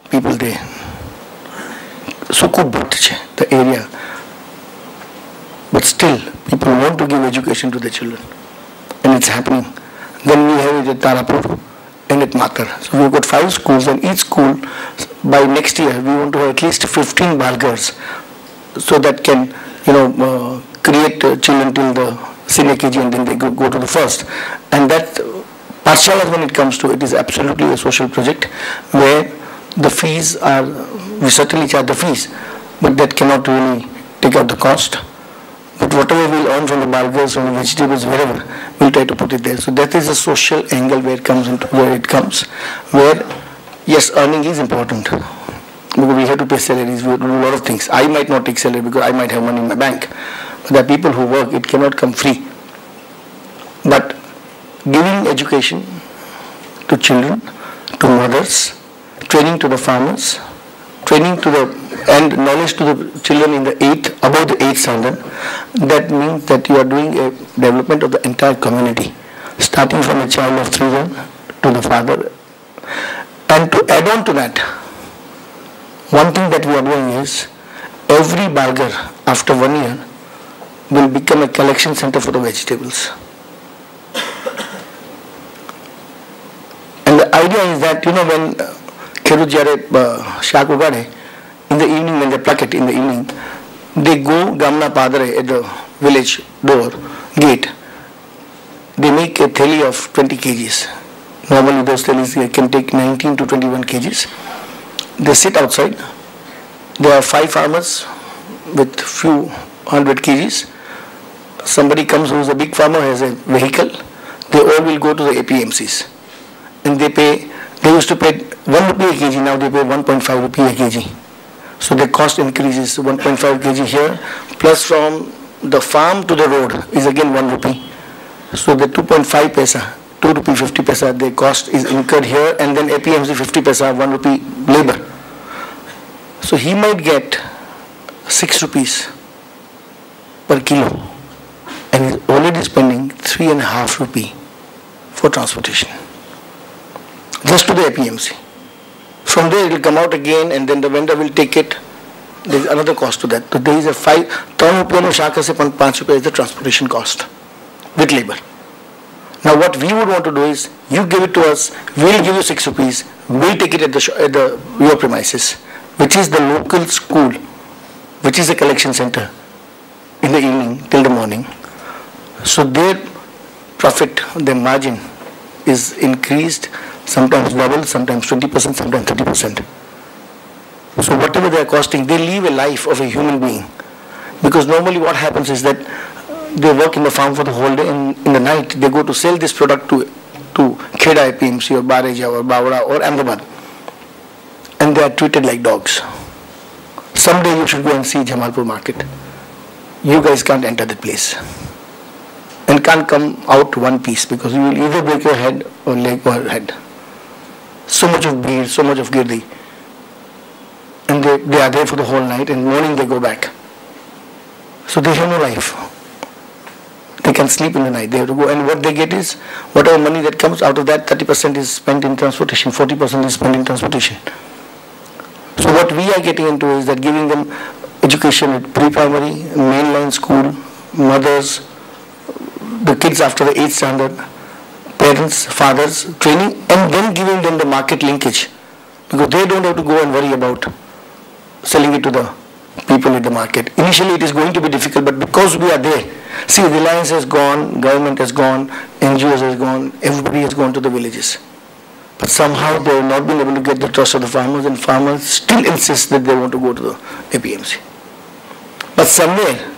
people they Sukubut, the area. But still, people want to give education to the children. And it's happening. Then we have it at Tarapur and at Matar. So we've got 5 schools, and each school, by next year, we want to have at least 15 Balgars, so that can, create children till the senior KG, and then they go to the first. And that Pathshalas, when it comes to it, is absolutely a social project where the fees are, we certainly charge the fees, but that cannot really take out the cost. But whatever we'll earn from the bulgars, from the vegetables, wherever, we'll try to put it there. So that is a social angle where it comes, where yes, earning is important. Because we have to pay salaries, we have to do a lot of things. I might not take salary because I might have money in my bank. But there are people who work, it cannot come free. But giving education to children, to mothers, training to the farmers, training to the and knowledge to the children in the above the 8th standard, that means that you are doing a development of the entire community, starting from a child of 3 years to the father. And to add on to that, one thing that we are doing is, every Balgar after 1 year will become a collection center for the vegetables. And the idea is that, when Kherut jare shak ugade, in the evening, when they pluck it in the evening, they go Gamna Padre at the village door, gate. They make a theli of 20 kgs. Normally those thelis can take 19 to 21 kgs. They sit outside. There are 5 farmers with few hundred kgs. Somebody comes who is a big farmer, has a vehicle. They all will go to the APMCs. And they used to pay 1 rupee a kg, now they pay 1.5 rupee a kg. So the cost increases 1.5 kg here, plus from the farm to the road is again 1 rupee. So the 2.5 paisa, 2 rupee 50 paisa, the cost is incurred here, and then APMC 50 paisa, 1 rupee labor. So he might get 6 rupees per kilo, and he's already spending 3.5 rupee for transportation, just to the APMC. From there it will come out again, and then the vendor will take it. There is another cost to that. So there is a 3 rupees shaka se 5 rupees is the transportation cost with labor. Now what we would want to do is, you give it to us, we'll give you 6 rupees, we'll take it at your premises, which is the local school, which is a collection center, in the evening till the morning. So their profit, their margin is increased, sometimes double, sometimes 20%, sometimes 30%. So whatever they are costing, they live a life of a human being. Because normally what happens is that they work in the farm for the whole day, and in the night they go to sell this product to Kheda APMC or Bareja or Bawra or Ahmedabad. And they are treated like dogs. Someday you should go and see Jamalpur market. You guys can't enter that place. And can't come out one piece, because you will either break your head or leg or head. So much of beer, so much of girdi. And they are there for the whole night, and morning they go back. So they have no life. They can sleep in the night, they have to go, and what they get is, whatever money that comes out of that, 30% is spent in transportation, 40% is spent in transportation. So what we are getting into is that giving them education at pre-primary, mainline school, mothers, the kids after the 8th standard, parents, fathers, training, and then giving them the market linkage, because they don't have to go and worry about selling it to the people at the market. Initially it is going to be difficult, but because we are there, see, Reliance has gone, government has gone, NGOs has gone, everybody has gone to the villages. But somehow they have not been able to get the trust of the farmers, and farmers still insist that they want to go to the APMC. But somewhere,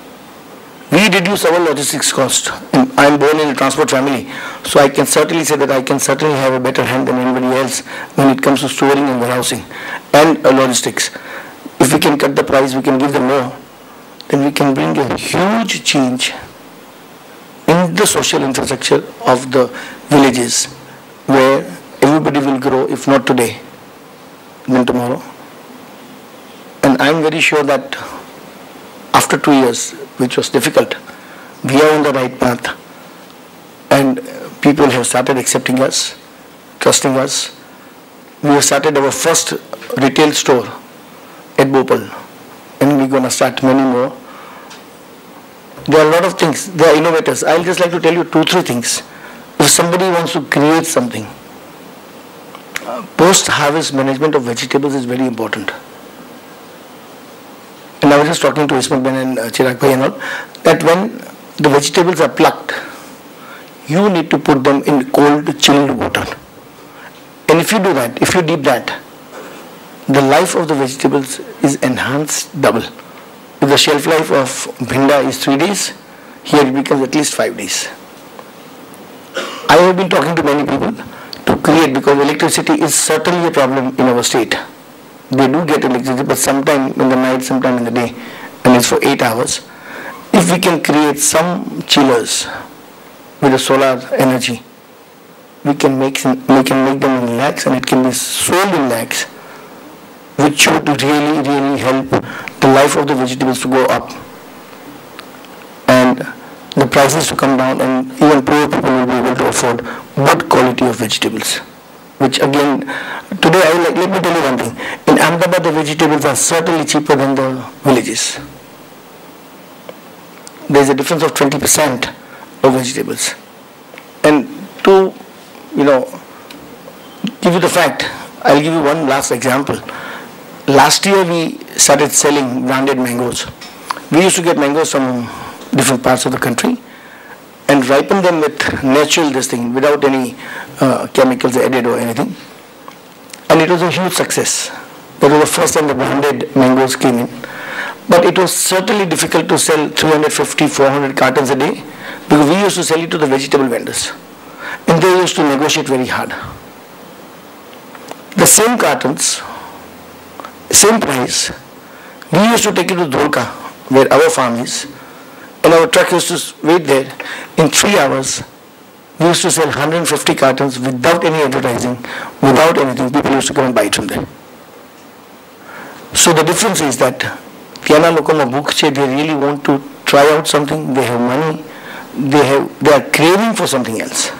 we reduce our logistics cost. I am born in a transport family, so I can certainly say that I can certainly have a better hand than anybody else when it comes to storing and warehousing and logistics. If we can cut the price, we can give them more, then we can bring a huge change in the social infrastructure of the villages, where everybody will grow, if not today, then tomorrow. And I am very sure that after 2 years, which was difficult, we are on the right path, and people have started accepting us, trusting us, we have started our first retail store at Bhopal, and we're going to start many more. There are a lot of things. They are innovators. I'll just like to tell you 2-3 things. If somebody wants to create something, post-harvest management of vegetables is very important. And I was just talking to Ismat Ben and Chirag Bhai and all, that when the vegetables are plucked, you need to put them in cold, chilled water. And if you do that, if you dip that, the life of the vegetables is enhanced double. If the shelf life of bhinda is 3 days, here it becomes at least 5 days. I have been talking to many people to create, because electricity is certainly a problem in our state. They do get electricity, but sometime in the night, sometime in the day, and it's for 8 hours. If we can create some chillers with the solar energy, we can make them in lakhs, and it can be sold in lakhs, which would really help the life of the vegetables to go up and the prices to come down, and even poor people will be able to afford good quality of vegetables. Which again, today let me tell you one thing. In Ahmedabad, the vegetables are certainly cheaper than the villages. There is a difference of 20% of vegetables. And to, give you the fact, I'll give you one last example. Last year we started selling branded mangoes. We used to get mangoes from different parts of the country and ripen them with natural this thing, without any chemicals added or anything. And it was a huge success. That was the first time the branded mangoes came in. But it was certainly difficult to sell 350, 400 cartons a day, because we used to sell it to the vegetable vendors. And they used to negotiate very hard. The same cartons, same price, we used to take it to Dholka, where our farm is, and our truck used to wait there. In 3 hours, we used to sell 150 cartons without any advertising, without anything. People used to come and buy it from there. So the difference is that Kiana Lokama Bukche, they really want to try out something, they have money, they are craving for something else.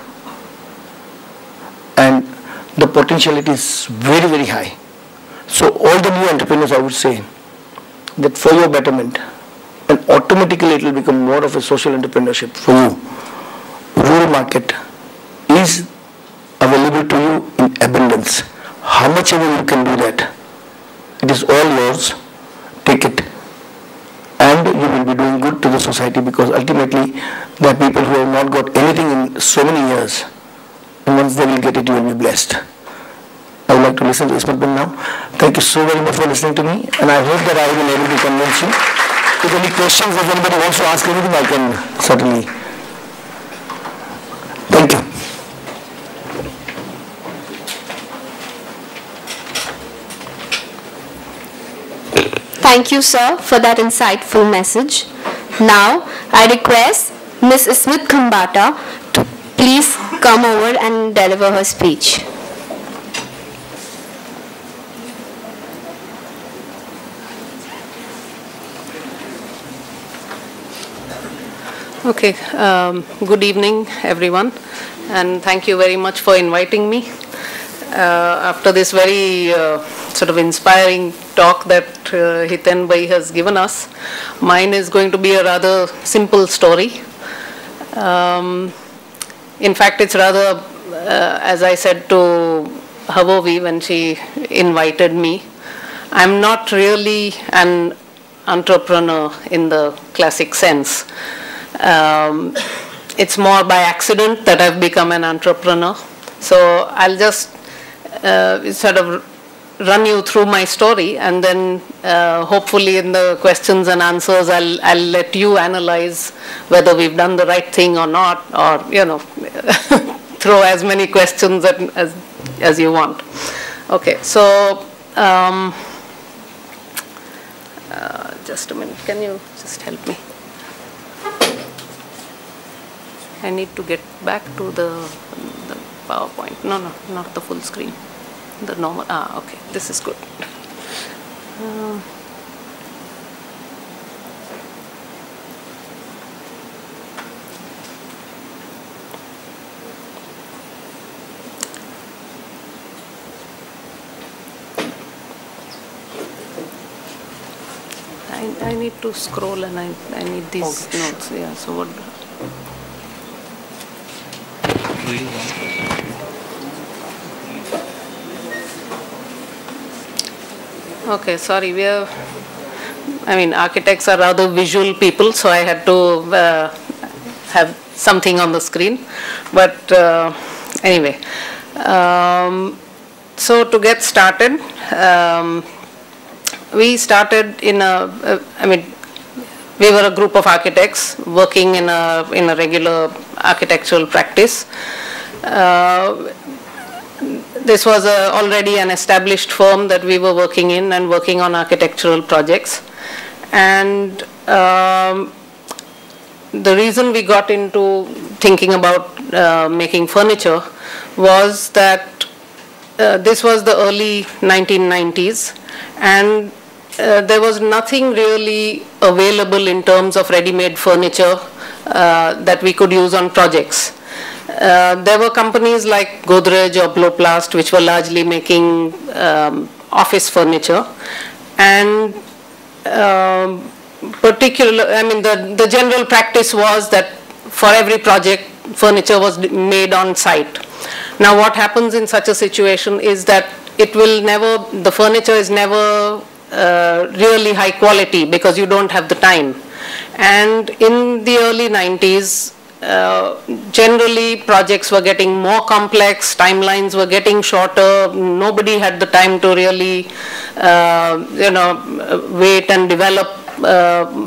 And the potentiality is very high. So all the new entrepreneurs, I would say, that for your betterment, and automatically it will become more of a social entrepreneurship for you. Rural market is available to you in abundance. How much ever you can do that, it is all yours. Take it. And you will be doing good to the society, because ultimately there are people who have not got anything in so many years. And once they will get it, you will be blessed. I would like to listen to Ismat Ben now. Thank you so very much for listening to me, and I hope that I have been able to convince you. If any questions, if anybody wants to ask anything, I can certainly. Thank you. Thank you, sir, for that insightful message. Now, I request Ms. Ismat Khambata to please come over and deliver her speech. Okay, good evening everyone, and thank you very much for inviting me. After this very sort of inspiring talk that Hiten Bhai has given us, mine is going to be a rather simple story. In fact, it's rather, as I said to Havovi when she invited me, I'm not really an entrepreneur in the classic sense. It's more by accident that I've become an entrepreneur. So I'll just sort of run you through my story, and then hopefully in the questions and answers I'll let you analyze whether we've done the right thing or not, or throw as many questions as you want. Okay, so just a minute, can you just help me? I need to get back to the PowerPoint. No, not the full screen. The normal. Okay, this is good. I need to scroll and I need these notes. Yeah, so what? Do you want? Okay, sorry, architects are rather visual people, so I had to have something on the screen. But anyway, so to get started, we started we were a group of architects working in a regular architectural practice. This was already an established firm that we were working in and working on architectural projects. And the reason we got into thinking about making furniture was that this was the early 1990s, and there was nothing really available in terms of ready-made furniture that we could use on projects. There were companies like Godrej or Bloplast which were largely making office furniture, and the general practice was that for every project furniture was made on site. Now what happens in such a situation is that the furniture is never really high quality because you don't have the time. And in the early 90s, generally projects were getting more complex, timelines were getting shorter, nobody had the time to really wait and develop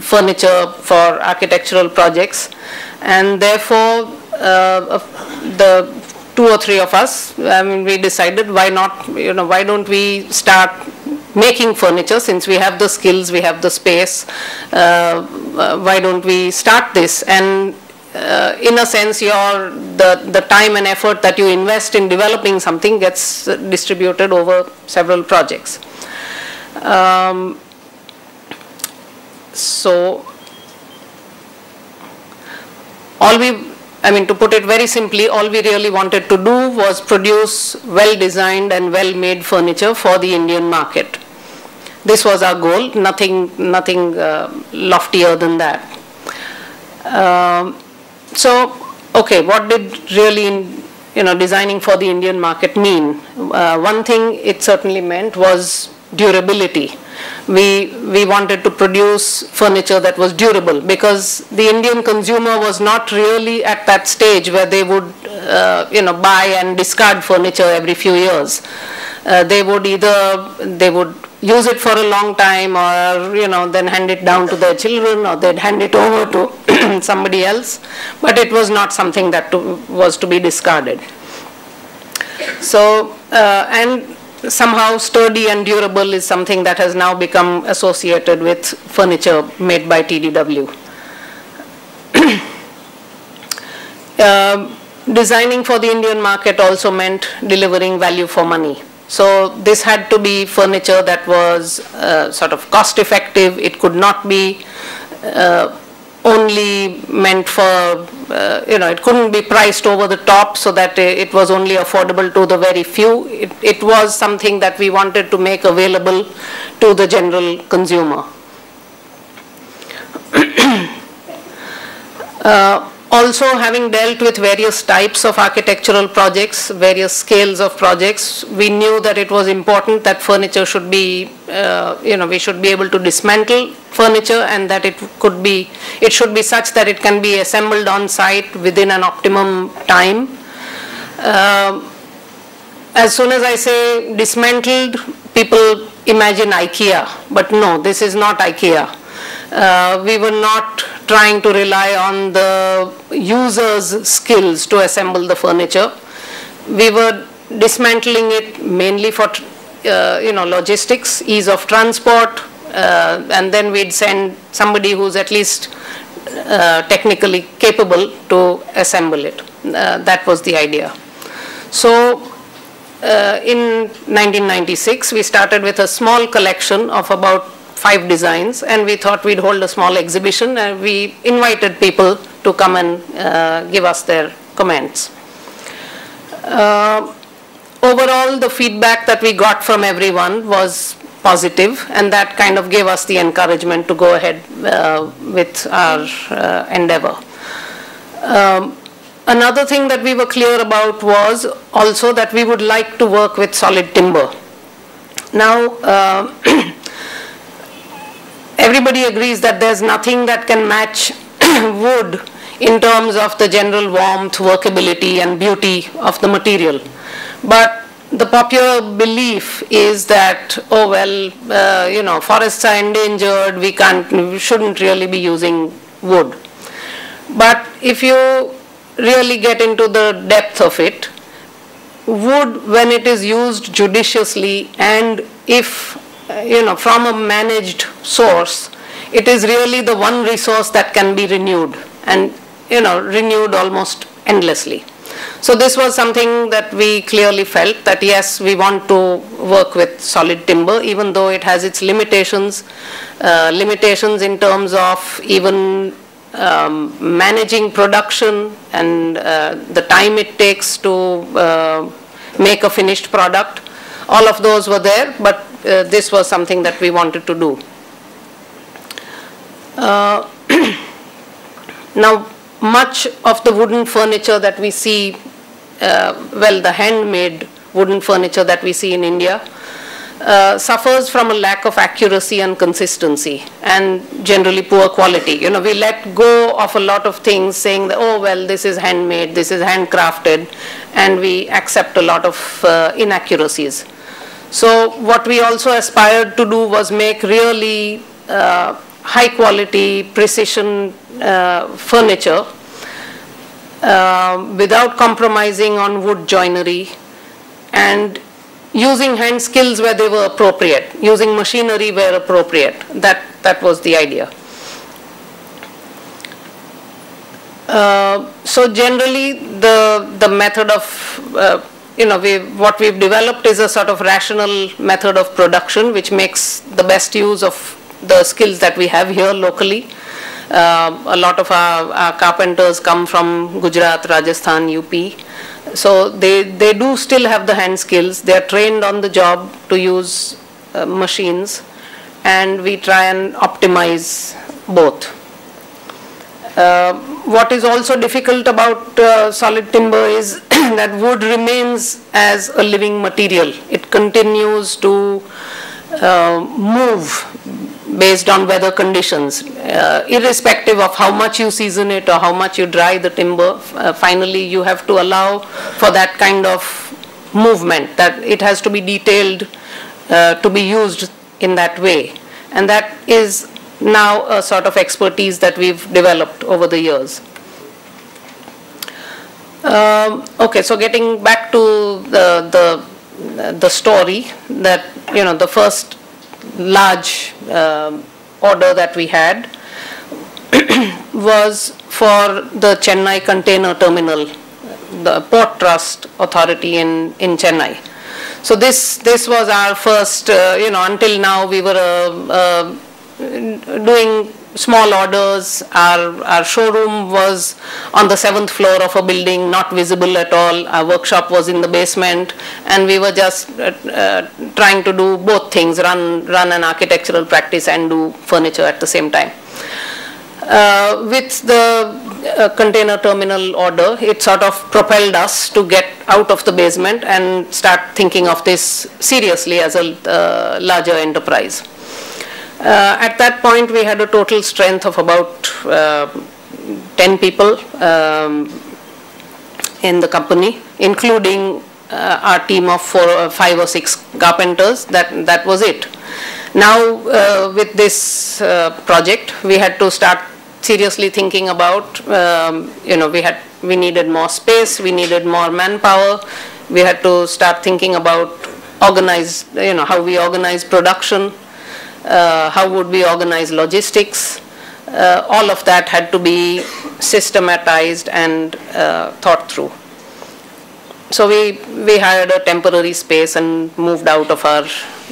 furniture for architectural projects, and therefore the 2 or 3 of us, we decided why don't we start making furniture, since we have the skills, we have the space, why don't we start this? And in a sense, the time and effort that you invest in developing something gets distributed over several projects. So to put it very simply, all we really wanted to do was produce well-designed and well-made furniture for the Indian market. This was our goal, nothing loftier than that. What did really designing for the Indian market mean? One thing it certainly meant was durability. We wanted to produce furniture that was durable, because the Indian consumer was not really at that stage where they would buy and discard furniture every few years. They would use it for a long time, or then hand it down to their children, or they'd hand it over to somebody else, but it was not something that was to be discarded. So and somehow sturdy and durable is something that has now become associated with furniture made by TDW. Designing for the Indian market also meant delivering value for money. So this had to be furniture that was sort of cost effective. It could not be only meant for, it couldn't be priced over the top so that it was only affordable to the very few. It was something that we wanted to make available to the general consumer. Also, having dealt with various types of architectural projects, various scales of projects, we knew that it was important that furniture should be, we should be able to dismantle furniture, and that it should be such that it can be assembled on site within an optimum time. As soon as I say dismantled, people imagine IKEA, but no, this is not IKEA. We were not trying to rely on the user's skills to assemble the furniture. We were dismantling it mainly for logistics, ease of transport, and then we'd send somebody who's at least technically capable to assemble it. That was the idea. So in 1996, we started with a small collection of about 5 designs, and we thought we'd hold a small exhibition, and we invited people to come and give us their comments. Overall, the feedback that we got from everyone was positive, and that kind of gave us the encouragement to go ahead with our endeavor. Another thing that we were clear about was also that we would like to work with solid timber. Now, everybody agrees that there's nothing that can match wood in terms of the general warmth, workability, and beauty of the material. But the popular belief is that, oh well, forests are endangered, we shouldn't really be using wood. But if you really get into the depth of it, wood, when it is used judiciously and if, from a managed source, it is really the one resource that can be renewed and, renewed almost endlessly. So this was something that we clearly felt that yes, we want to work with solid timber, even though it has its limitations in terms of even managing production and the time it takes to make a finished product. All of those were there, but this was something that we wanted to do. Now, much of the wooden furniture that we see, the handmade wooden furniture that we see in India, suffers from a lack of accuracy and consistency and generally poor quality. We let go of a lot of things saying that, oh well, this is handmade, this is handcrafted, and we accept a lot of inaccuracies. So what we also aspired to do was make really high quality, precision furniture without compromising on wood joinery and using hand skills where they were appropriate, using machinery where appropriate. That was the idea. So generally, the method of what we've developed is a sort of rational method of production, which makes the best use of the skills that we have here locally. A lot of our carpenters come from Gujarat, Rajasthan, UP. So they do still have the hand skills. They are trained on the job to use machines, and we try and optimize both. What is also difficult about solid timber is that wood remains as a living material. It continues to move based on weather conditions, irrespective of how much you season it or how much you dry the timber. Finally, you have to allow for that kind of movement, that it has to be detailed to be used in that way. And that is now a sort of expertise that we've developed over the years. Okay, so getting back to the story, that the first large order that we had was for the Chennai Container Terminal, the Port Trust Authority in Chennai. So this was our first, until now we were doing small orders. Our showroom was on the 7th floor of a building, not visible at all. Our workshop was in the basement, and we were just trying to do both things, run an architectural practice and do furniture at the same time. With the container terminal order, it sort of propelled us to get out of the basement and start thinking of this seriously as a larger enterprise. At that point, we had a total strength of about 10 people in the company, including our team of 5 or 6 carpenters. That was it. Now, with this project, we had to start seriously thinking about, we needed more space, we needed more manpower. We had to start thinking about how we organize production. How would we organize logistics? All of that had to be systematized and thought through. So we hired a temporary space and moved out of our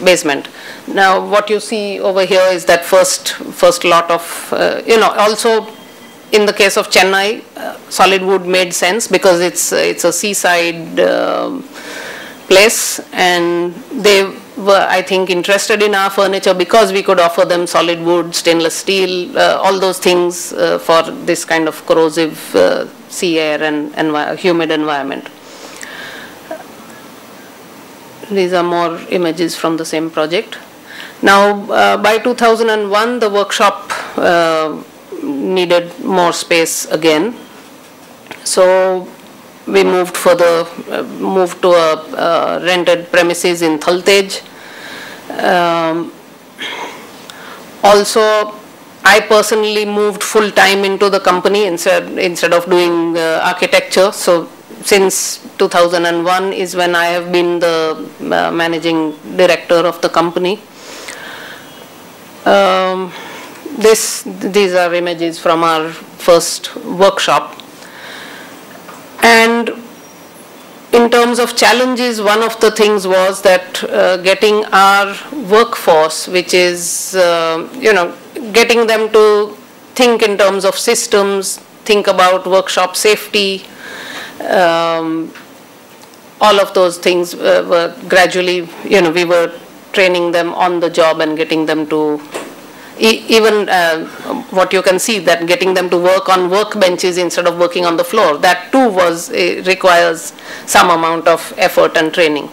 basement. Now what you see over here is that first lot of, also in the case of Chennai, solid wood made sense because it's a seaside place, and were, I think, interested in our furniture because we could offer them solid wood, stainless steel, all those things for this kind of corrosive sea air and humid environment. These are more images from the same project. Now, by 2001, the workshop needed more space again. So we moved moved to a rented premises in Thaltej. Also, I personally moved full time into the company instead of doing architecture. So since 2001 is when I have been the managing director of the company. These are images from our first workshop. And in terms of challenges, one of the things was that getting our workforce, which is, getting them to think in terms of systems, think about workshop safety, all of those things were gradually, we were training them on the job and getting them to, even what you can see, that getting them to work on workbenches instead of working on the floor, that too requires some amount of effort and training.